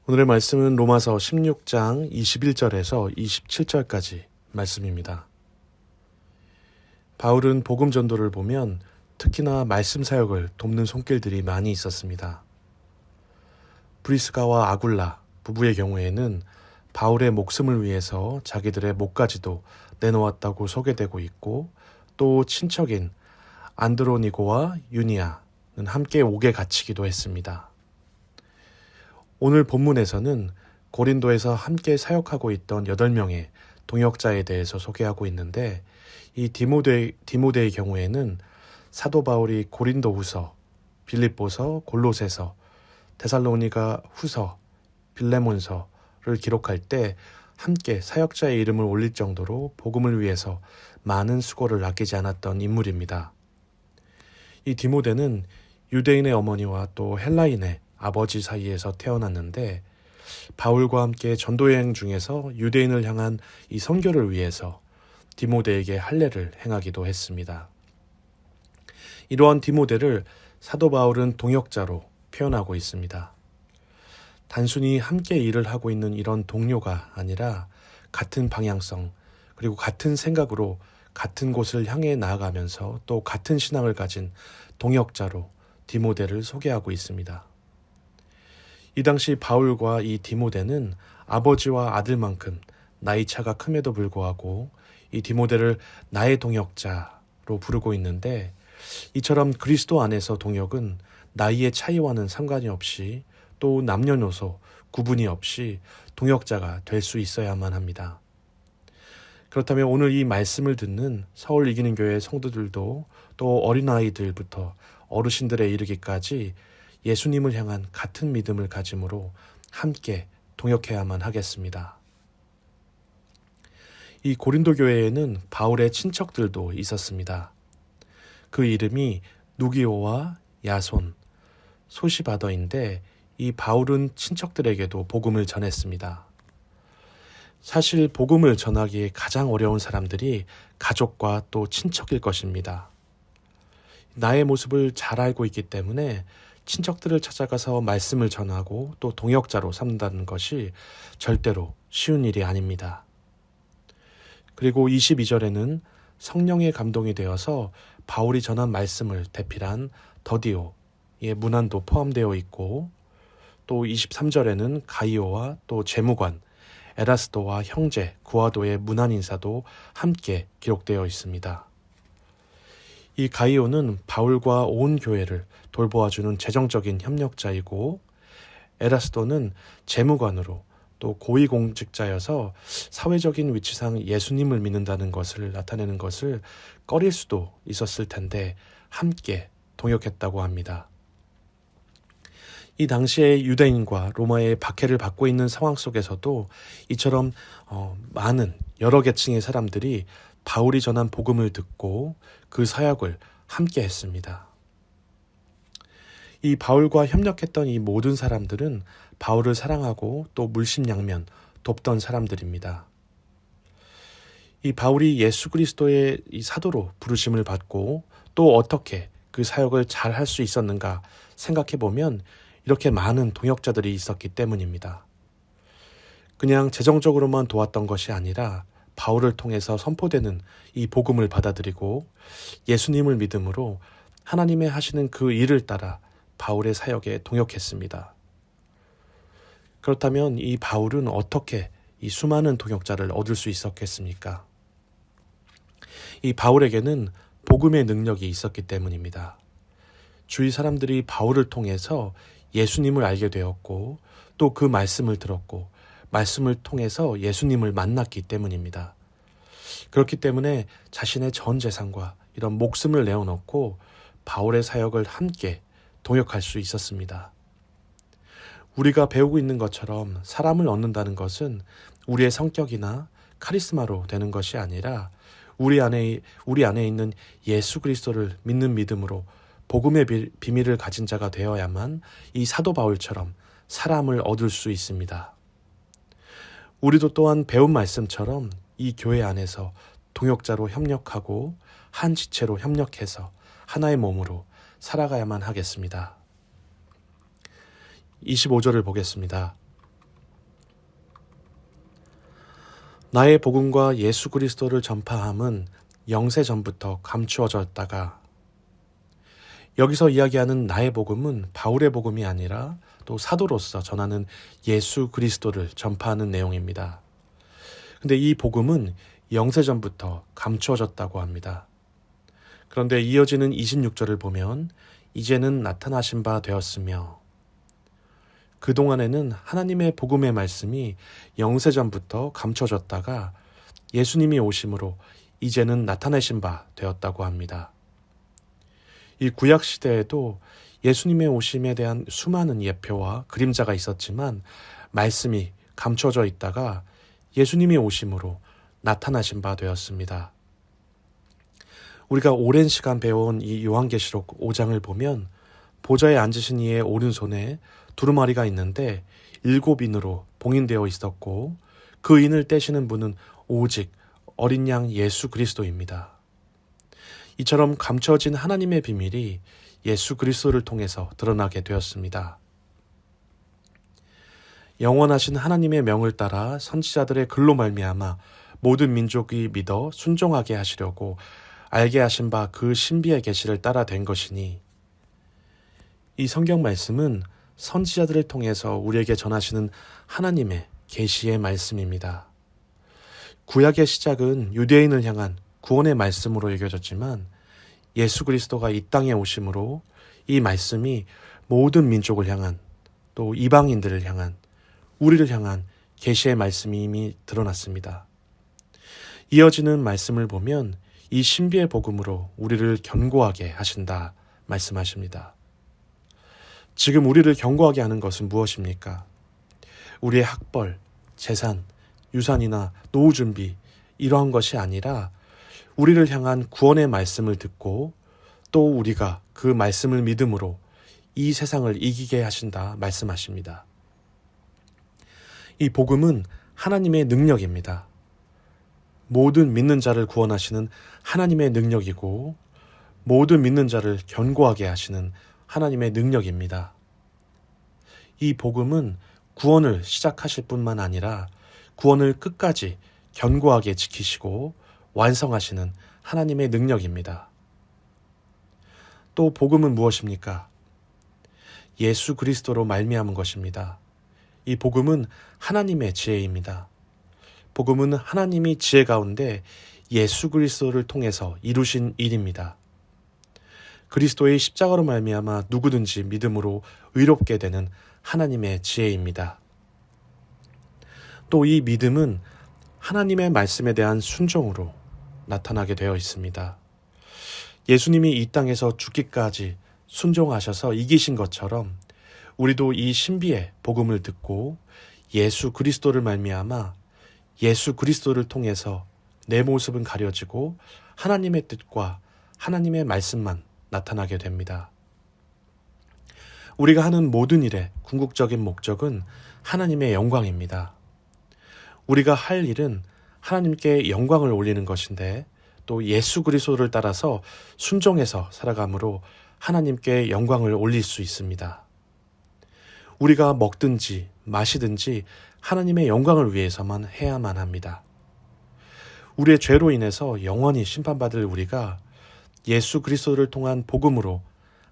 오늘의 말씀은 로마서 16장 21절에서 27절까지 말씀입니다. 바울은 복음 전도를 보면 특히나 말씀 사역을 돕는 손길들이 많이 있었습니다. 브리스가와 아굴라 부부의 경우에는 바울의 목숨을 위해서 자기들의 목까지도 내놓았다고 소개되고 있고, 또 친척인 안드로니고와 유니아는 함께 옥에 갇히기도 했습니다. 오늘 본문에서는 고린도에서 함께 사역하고 있던 8명의 동역자에 대해서 소개하고 있는데, 이 디모데의 경우에는 사도 바울이 고린도 후서, 빌립보서, 골로새서, 데살로니가 후서, 빌레몬서를 기록할 때 함께 사역자의 이름을 올릴 정도로 복음을 위해서 많은 수고를 아끼지 않았던 인물입니다. 이 디모데는 유대인의 어머니와 또 헬라인의 아버지 사이에서 태어났는데, 바울과 함께 전도여행 중에서 유대인을 향한 이 선교를 위해서 디모데에게 할례를 행하기도 했습니다. 이러한 디모데를 사도 바울은 동역자로 표현하고 있습니다. 단순히 함께 일을 하고 있는 이런 동료가 아니라 같은 방향성, 그리고 같은 생각으로 같은 곳을 향해 나아가면서 또 같은 신앙을 가진 동역자로 디모데를 소개하고 있습니다. 이 당시 바울과 이 디모데는 아버지와 아들만큼 나이 차가 큼에도 불구하고 이 디모데를 나의 동역자로 부르고 있는데, 이처럼 그리스도 안에서 동역은 나이의 차이와는 상관이 없이 또 남녀노소 구분이 없이 동역자가 될 수 있어야만 합니다. 그렇다면 오늘 이 말씀을 듣는 서울 이기는 교회 성도들도 또 어린아이들부터 어르신들에 이르기까지 예수님을 향한 같은 믿음을 가짐으로 함께 동역해야만 하겠습니다. 이 고린도 교회에는 바울의 친척들도 있었습니다. 그 이름이 누기오와 야손, 소시바더인데, 이 바울은 친척들에게도 복음을 전했습니다. 사실 복음을 전하기에 가장 어려운 사람들이 가족과 또 친척일 것입니다. 나의 모습을 잘 알고 있기 때문에 친척들을 찾아가서 말씀을 전하고 또 동역자로 삼는다는 것이 절대로 쉬운 일이 아닙니다. 그리고 22절에는 성령의 감동이 되어서 바울이 전한 말씀을 대필한 더디오의 문안도 포함되어 있고, 또 23절에는 가이오와 또 재무관 에라스도와 형제 구아도의 문안 인사도 함께 기록되어 있습니다. 이 가이오는 바울과 온 교회를 돌보아주는 재정적인 협력자이고, 에라스도는 재무관으로 또 고위공직자여서 사회적인 위치상 예수님을 믿는다는 것을 나타내는 것을 꺼릴 수도 있었을 텐데 함께 동역했다고 합니다. 이 당시에 유대인과 로마의 박해를 받고 있는 상황 속에서도 이처럼 많은 여러 계층의 사람들이 바울이 전한 복음을 듣고 그 사역을 함께 했습니다. 이 바울과 협력했던 이 모든 사람들은 바울을 사랑하고 또 물심양면 돕던 사람들입니다. 이 바울이 예수 그리스도의 이 사도로 부르심을 받고 또 어떻게 그 사역을 잘 할 수 있었는가 생각해 보면 이렇게 많은 동역자들이 있었기 때문입니다. 그냥 재정적으로만 도왔던 것이 아니라 바울을 통해서 선포되는 이 복음을 받아들이고 예수님을 믿음으로 하나님의 하시는 그 일을 따라 바울의 사역에 동역했습니다. 그렇다면 이 바울은 어떻게 이 수많은 동역자를 얻을 수 있었겠습니까? 이 바울에게는 복음의 능력이 있었기 때문입니다. 주위 사람들이 바울을 통해서 예수님을 알게 되었고 또 그 말씀을 들었고 말씀을 통해서 예수님을 만났기 때문입니다. 그렇기 때문에 자신의 전 재산과 이런 목숨을 내어놓고 바울의 사역을 함께 동역할 수 있었습니다. 우리가 배우고 있는 것처럼 사람을 얻는다는 것은 우리의 성격이나 카리스마로 되는 것이 아니라 우리 안에 있는 예수 그리스도를 믿는 믿음으로 복음의 비밀을 가진 자가 되어야만 이 사도 바울처럼 사람을 얻을 수 있습니다. 우리도 또한 배운 말씀처럼 이 교회 안에서 동역자로 협력하고 한 지체로 협력해서 하나의 몸으로 살아가야만 하겠습니다. 25절을 보겠습니다. 나의 복음과 예수 그리스도를 전파함은 영세 전부터 감추어졌다가, 여기서 이야기하는 나의 복음은 바울의 복음이 아니라 또 사도로서 전하는 예수 그리스도를 전파하는 내용입니다. 근데 이 복음은 영세 전부터 감추어졌다고 합니다. 그런데 이어지는 26절을 보면 이제는 나타나신 바 되었으며, 그동안에는 하나님의 복음의 말씀이 영세 전부터 감춰졌다가 예수님이 오심으로 이제는 나타내신 바 되었다고 합니다. 이 구약 시대에도 예수님의 오심에 대한 수많은 예표와 그림자가 있었지만 말씀이 감춰져 있다가 예수님이 오심으로 나타나신 바 되었습니다. 우리가 오랜 시간 배워온 이 요한계시록 5장을 보면 보좌에 앉으신 이의 오른손에 두루마리가 있는데 7인으로 봉인되어 있었고, 그 인을 떼시는 분은 오직 어린 양 예수 그리스도입니다. 이처럼 감춰진 하나님의 비밀이 예수 그리스도를 통해서 드러나게 되었습니다. 영원하신 하나님의 명을 따라 선지자들의 글로 말미암아 모든 민족이 믿어 순종하게 하시려고 알게 하신 바 그 신비의 계시를 따라 된 것이니, 이 성경 말씀은 선지자들을 통해서 우리에게 전하시는 하나님의 계시의 말씀입니다. 구약의 시작은 유대인을 향한 구원의 말씀으로 여겨졌지만 예수 그리스도가 이 땅에 오심으로 이 말씀이 모든 민족을 향한, 또 이방인들을 향한, 우리를 향한 계시의 말씀이 이미 드러났습니다. 이어지는 말씀을 보면 이 신비의 복음으로 우리를 견고하게 하신다 말씀하십니다. 지금 우리를 견고하게 하는 것은 무엇입니까? 우리의 학벌, 재산, 유산이나 노후 준비, 이러한 것이 아니라 우리를 향한 구원의 말씀을 듣고 또 우리가 그 말씀을 믿음으로 이 세상을 이기게 하신다 말씀하십니다. 이 복음은 하나님의 능력입니다. 모든 믿는 자를 구원하시는 하나님의 능력이고, 모든 믿는 자를 견고하게 하시는 하나님의 능력입니다. 이 복음은 구원을 시작하실 뿐만 아니라 구원을 끝까지 견고하게 지키시고 완성하시는 하나님의 능력입니다. 또 복음은 무엇입니까? 예수 그리스도로 말미암은 것입니다. 이 복음은 하나님의 지혜입니다. 복음은 하나님이 지혜 가운데 예수 그리스도를 통해서 이루신 일입니다. 그리스도의 십자가로 말미암아 누구든지 믿음으로 의롭게 되는 하나님의 지혜입니다. 또 이 믿음은 하나님의 말씀에 대한 순종으로 나타나게 되어 있습니다. 예수님이 이 땅에서 죽기까지 순종하셔서 이기신 것처럼 우리도 이 신비의 복음을 듣고 예수 그리스도를 말미암아 예수 그리스도를 통해서 내 모습은 가려지고 하나님의 뜻과 하나님의 말씀만 나타나게 됩니다. 우리가 하는 모든 일의 궁극적인 목적은 하나님의 영광입니다. 우리가 할 일은 하나님께 영광을 올리는 것인데, 또 예수 그리스도를 따라서 순종해서 살아감으로 하나님께 영광을 올릴 수 있습니다. 우리가 먹든지 마시든지 하나님의 영광을 위해서만 해야만 합니다. 우리의 죄로 인해서 영원히 심판받을 우리가 예수 그리스도를 통한 복음으로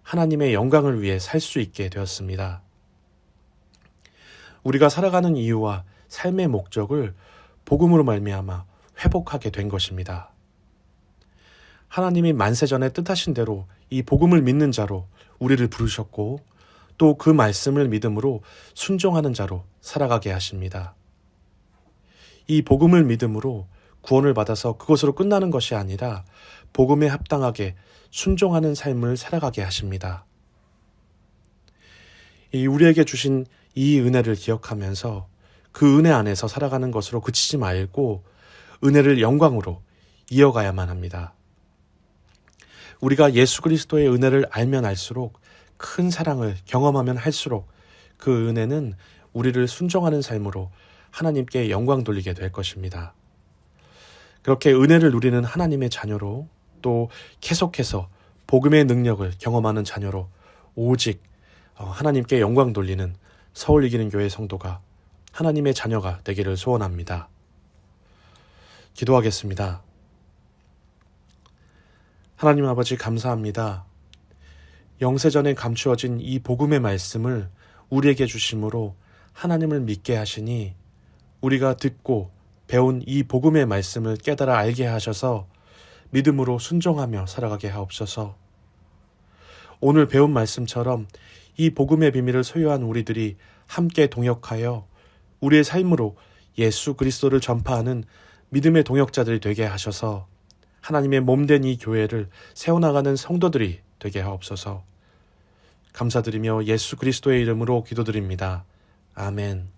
하나님의 영광을 위해 살 수 있게 되었습니다. 우리가 살아가는 이유와 삶의 목적을 복음으로 말미암아 회복하게 된 것입니다. 하나님이 만세전에 뜻하신 대로 이 복음을 믿는 자로 우리를 부르셨고, 또 그 말씀을 믿음으로 순종하는 자로 살아가게 하십니다. 이 복음을 믿음으로 구원을 받아서 그것으로 끝나는 것이 아니라 복음에 합당하게 순종하는 삶을 살아가게 하십니다. 우리에게 주신 이 은혜를 기억하면서 그 은혜 안에서 살아가는 것으로 그치지 말고 은혜를 영광으로 이어가야만 합니다. 우리가 예수 그리스도의 은혜를 알면 알수록, 큰 사랑을 경험하면 할수록 그 은혜는 우리를 순종하는 삶으로 하나님께 영광 돌리게 될 것입니다. 그렇게 은혜를 누리는 하나님의 자녀로, 또 계속해서 복음의 능력을 경험하는 자녀로 오직 하나님께 영광 돌리는 서울 이기는 교회 성도가, 하나님의 자녀가 되기를 소원합니다. 기도하겠습니다. 하나님 아버지 감사합니다. 영세전에 감추어진 이 복음의 말씀을 우리에게 주심으로 하나님을 믿게 하시니 우리가 듣고 배운 이 복음의 말씀을 깨달아 알게 하셔서 믿음으로 순종하며 살아가게 하옵소서. 오늘 배운 말씀처럼 이 복음의 비밀을 소유한 우리들이 함께 동역하여 우리의 삶으로 예수 그리스도를 전파하는 믿음의 동역자들이 되게 하셔서 하나님의 몸된 이 교회를 세워나가는 성도들이 되게 하옵소서. 감사드리며 예수 그리스도의 이름으로 기도드립니다. 아멘.